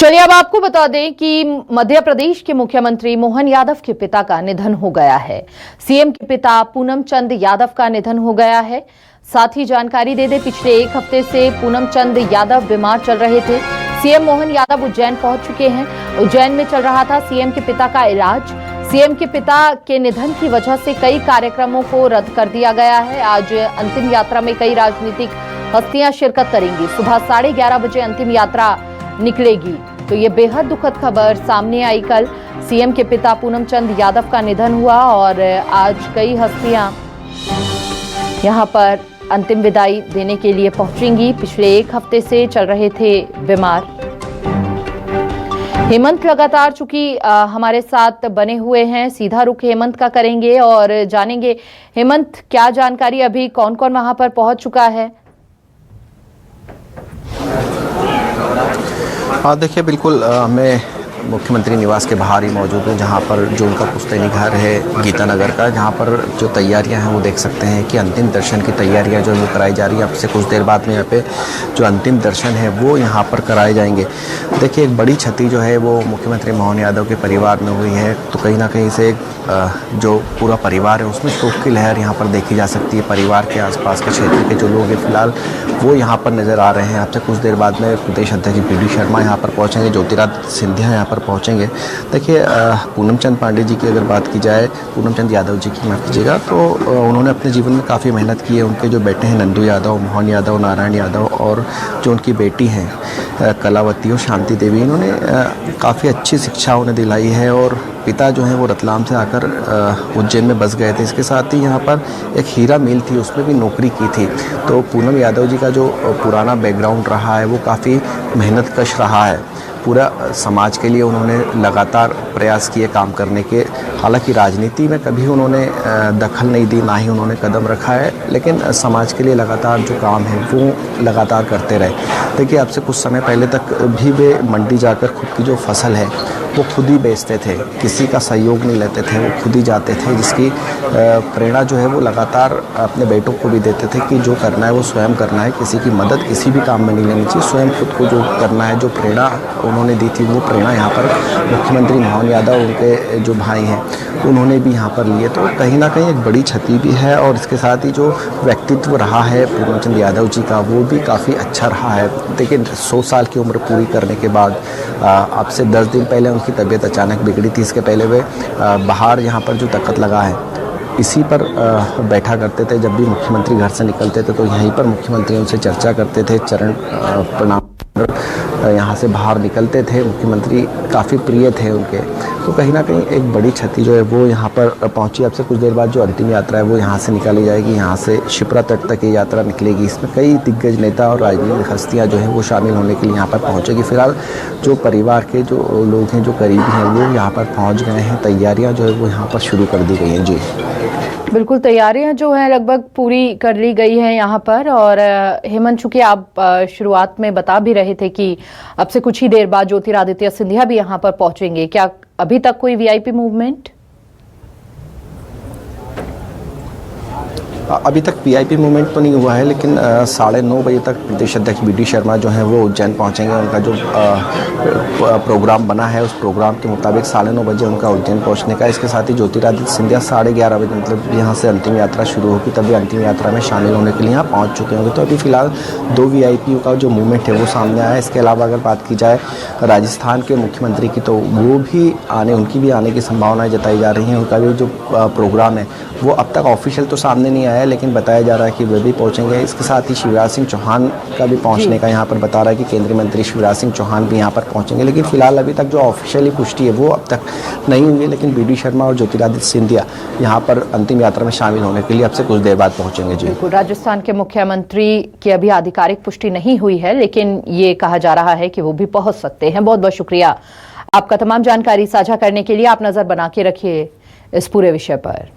चलिए अब आपको बता दें कि मध्य प्रदेश के मुख्यमंत्री मोहन यादव के पिता का निधन हो गया है। सीएम के पिता पूनम चंद यादव का निधन हो गया है। साथ ही जानकारी दे दें, पिछले एक हफ्ते से पूनम चंद यादव बीमार चल रहे थे। सीएम मोहन यादव उज्जैन पहुंच चुके हैं। उज्जैन में चल रहा था सीएम के पिता का इलाज। सीएम के पिता के निधन की वजह से कई कार्यक्रमों को रद्द कर दिया गया है। आज अंतिम यात्रा में कई राजनीतिक हस्तियां शिरकत करेंगी। सुबह 11:30 बजे अंतिम यात्रा निकलेगी। तो ये बेहद दुखद खबर सामने आई। कल सीएम के पिता पूनम चंद यादव का निधन हुआ और आज कई हस्तियां यहां पर अंतिम विदाई देने के लिए पहुंचेंगी। पिछले एक हफ्ते से चल रहे थे बीमार। हेमंत लगातार चूंकि हमारे साथ बने हुए हैं, सीधा रुख हेमंत का करेंगे और जानेंगे हेमंत क्या जानकारी, अभी कौन कौन वहां पर पहुंच चुका है। हाँ देखिए, बिल्कुल मैं मुख्यमंत्री निवास के बाहर ही मौजूद हूँ, जहाँ पर जो उनका पुश्तैनी घर है गीतानगर का, जहाँ पर जो तैयारियां हैं वो देख सकते हैं कि अंतिम दर्शन की तैयारियां जो है वो कराई जा रही है। अब से कुछ देर बाद में यहाँ पे जो अंतिम दर्शन है वो यहाँ पर कराए जाएंगे। देखिए, एक बड़ी क्षति जो है वो मुख्यमंत्री मोहन यादव के परिवार में हुई है, तो कहीं ना कहीं से जो पूरा परिवार है उसमें शोक की लहर यहाँ पर देखी जा सकती है। परिवार के आसपास के क्षेत्र के जो लोग हैं फिलहाल वो यहाँ पर नज़र आ रहे हैं। अब से कुछ देर बाद में प्रदेश अध्यक्ष बीडी शर्मा यहाँ पर पहुँचेंगे, ज्योतिरादित्य सिंधिया यहाँ पर पहुँचेंगे। देखिए, पूनम चंद पांडे जी की अगर बात की जाए, पूनम चंद यादव जी की माफ़ कीजिएगा, तो उन्होंने अपने जीवन में काफ़ी मेहनत की है। उनके जो बेटे हैं नंदू यादव, मोहन यादव, नारायण यादव और जो उनकी बेटी हैं कलावती और शांति देवी, इन्होंने काफ़ी अच्छी शिक्षा उन्हें दिलाई है। और पिता जो हैं वो रतलाम से आकर उज्जैन में बस गए थे। इसके साथ ही यहाँ पर एक हीरा मिल थी, उसमें भी नौकरी की थी। तो पूनम यादव जी का जो पुराना बैकग्राउंड रहा है वो काफ़ी मेहनतकश रहा है। पूरा समाज के लिए उन्होंने लगातार प्रयास किए काम करने के। हालांकि राजनीति में कभी उन्होंने दखल नहीं दी, ना ही उन्होंने कदम रखा है, लेकिन समाज के लिए लगातार जो काम है वो लगातार करते रहे। देखिए, अब से कुछ समय पहले तक भी वे मंडी जाकर खुद की जो फसल है वो खुद ही बेचते थे, किसी का सहयोग नहीं लेते थे, वो खुद ही जाते थे, जिसकी प्रेरणा जो है वो लगातार अपने बेटों को भी देते थे कि जो करना है वो स्वयं करना है, किसी की मदद किसी भी काम में नहीं लेनी चाहिए, स्वयं खुद को जो करना है। जो प्रेरणा उन्होंने दी थी वो प्रेरणा यहाँ पर मुख्यमंत्री मोहन यादव, उनके जो भाई हैं, उन्होंने भी यहाँ पर लिए। तो कहीं ना कहीं एक बड़ी क्षति भी है। और इसके साथ ही जो व्यक्तित्व रहा है पूनम चंद यादव जी का वो भी काफ़ी अच्छा रहा है। देखिए, 100 साल की उम्र पूरी करने के बाद अब से 10 दिन पहले उनकी तबीयत अचानक बिगड़ी थी। इसके पहले वे बाहर यहाँ पर जो तख्त लगा है इसी पर बैठा करते थे। जब भी मुख्यमंत्री घर से निकलते थे तो यहीं पर मुख्यमंत्री उनसे चर्चा करते थे, चरण प्रणाम यहाँ से बाहर निकलते थे। मुख्यमंत्री काफ़ी प्रिय थे उनके। तो कहीं ना कहीं एक बड़ी क्षति जो है वो यहाँ पर पहुँची। अब से कुछ देर बाद जो अंतिम यात्रा है वो यहाँ से निकाली जाएगी, यहाँ से शिप्रा तट तक ये यात्रा निकलेगी। इसमें कई दिग्गज नेता और राजनीतिक हस्तियाँ जो हैं वो शामिल होने के लिए यहाँ पर पहुँचेगी। फिलहाल जो परिवार के जो लोग हैं, जो करीबी हैं, वो यहाँ पर पहुँच गए हैं। तैयारियाँ जो है वो यहाँ पर शुरू कर दी गई हैं। जी बिल्कुल, तैयारियां जो हैं लगभग पूरी कर ली गई हैं यहाँ पर। और हेमंत, चूंकि आप शुरुआत में बता भी रहे थे कि अब से कुछ ही देर बाद ज्योतिरादित्य सिंधिया भी यहाँ पर पहुंचेंगे, क्या अभी तक कोई वीआईपी मूवमेंट? अभी तक वीआईपी मूवमेंट तो नहीं हुआ है, लेकिन 9:30 बजे तक प्रदेश अध्यक्ष बीडी शर्मा जो हैं वो उज्जैन पहुंचेंगे। उनका जो प्रोग्राम बना है उस प्रोग्राम के मुताबिक 9:30 बजे उनका उज्जैन पहुंचने का। इसके साथ ही ज्योतिरादित्य सिंधिया 11:30 बजे मतलब यहाँ से अंतिम यात्रा शुरू होगी, तभी अंतिम यात्रा में शामिल होने के लिए यहाँ पहुँच चुके होंगे। तो अभी फिलहाल 2 वीआईपी का जो मूवमेंट है वो सामने आया है। इसके अलावा अगर बात की जाए राजस्थान के मुख्यमंत्री की, तो वो भी उनकी भी आने की संभावनाएं जताई जा रही हैं। उनका भी जो प्रोग्राम है वो अब तक ऑफिशियल तो सामने नहीं आया है, लेकिन बताया जा रहा है कि वे भी पहुंचेंगे। इसके साथ ही शिवराज सिंह चौहान का भी पहुंचने का यहाँ पर बता रहा है कि केंद्रीय मंत्री शिवराज सिंह चौहान भी यहाँ पर पहुंचेंगे। लेकिन फिलहाल अभी तक जो ऑफिशियली पुष्टि है वो अब तक नहीं हुई है, लेकिन बीडी शर्मा और ज्योतिरादित्य सिंधिया यहाँ पर अंतिम यात्रा में शामिल होने के लिए अब से कुछ देर बाद पहुंचेंगे। जी बिल्कुल, राजस्थान के मुख्यमंत्री की अभी आधिकारिक पुष्टि नहीं हुई है, लेकिन ये कहा जा रहा है कि वो भी पहुंच सकते हैं। बहुत बहुत शुक्रिया आपका तमाम जानकारी साझा करने के लिए। आप नजर बना के रखिए इस पूरे विषय पर।